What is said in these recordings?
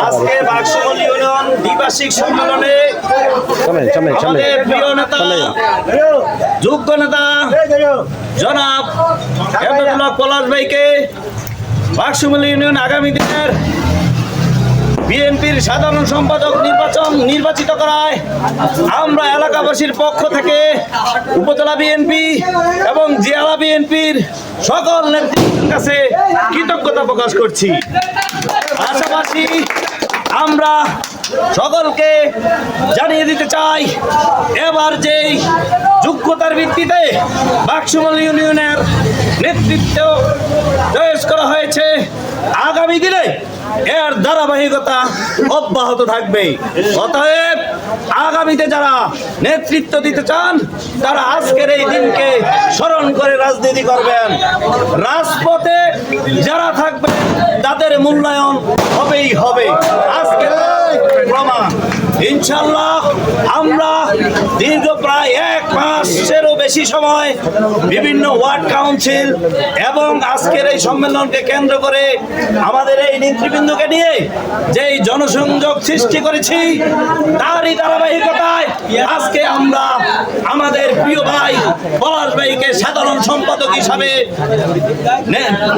আজকে বাক্সমল ইউনিয়ন দ্বিবার্ষিক সম্মেলনে আমাদের প্রিয় নেতা, যোগ্য নেতা জনাব হেফাজুল্লাহ পলাশ ভাইকে বাক্সমল ইউনিয়ন আগামী দিনের বিএনপির সাধারণ সম্পাদক নির্বাচিত করায় আমরা এলাকাবাসীর পক্ষ থেকে উপজেলা বিএনপি এবং জেলা বিএনপির সকল নেতৃত্বের কাছে কৃতজ্ঞতা প্রকাশ করছি। পাশাপাশি আমরা সকলকে জানিয়ে দিতে চাই, এবার যেই যোগ্যতার ভিত্তিতে বাক্সমল ইউনিয়নের নেতৃত্ব চয়েস করা হয়েছে, আগামী দিনে এর ধারাবাহিকতা অব্যাহত থাকবে। অতএব আগামীতে যারা নেতৃত্ব দিতে চান তারা আজকের এই দিনকে স্মরণ করে রাজনীতি করবেন। রাজপথে যারা থাকবে তাদের মূল্যায়ন হবেই হবে। আজকে প্রমাণ ইনশাল্লাহ আমরা দীর্ঘ প্রায় 1 মাসেরও বেশি সময় বিভিন্ন ওয়ার্ড কাউন্সিল এবং আজকের এই সম্মেলনকে কেন্দ্র করে আমাদের এই নেতৃবৃন্দকে নিয়ে যেই জনসংযোগ সৃষ্টি করেছি, তারই ধারাবাহিকতায় আজকে আমরা আমাদের প্রিয় ভাই পলাশ ভাইকে সাধারণ সম্পাদক হিসাবে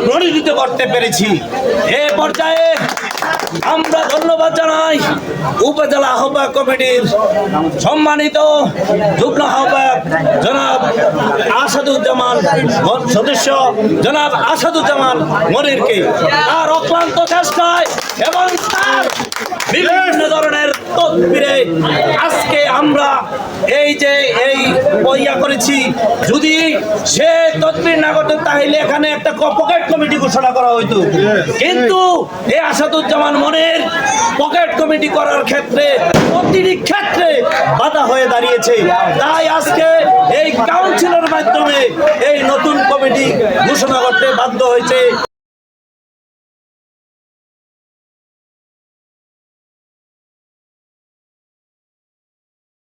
মনোনীত করতে পেরেছি। এ পর্যায়ে আমরা ধন্যবাদ জানাই উপজেলা আহ্বায়ক কমিটির সম্মানিত যুগ্ম আহ্বায়ক জনাব আসাদুজ্জামান, সদস্য জনাব আসাদুজ্জামান মনিরকে তার অক্লান্ত চেষ্টায় এবং তার বিভিন্ন ধরনের তদবিরে আজকে আমরা এই যে বইয়া করেছি। যদি সে তদবির না করতেন তাহলে এখানে একটা পকেট কমিটি ঘোষণা করা হইতো, কিন্তু এই আসাদুজ্জামান মনির পকেট কমিটি করার ক্ষেত্রে প্রতিটি ক্ষেত্রে বাধা হয়ে দাঁড়িয়েছে। তাই আজকে এই কাউন্সিলের মাধ্যমে এই নতুন কমিটি ঘোষণা করতে বাধ্য হয়েছে।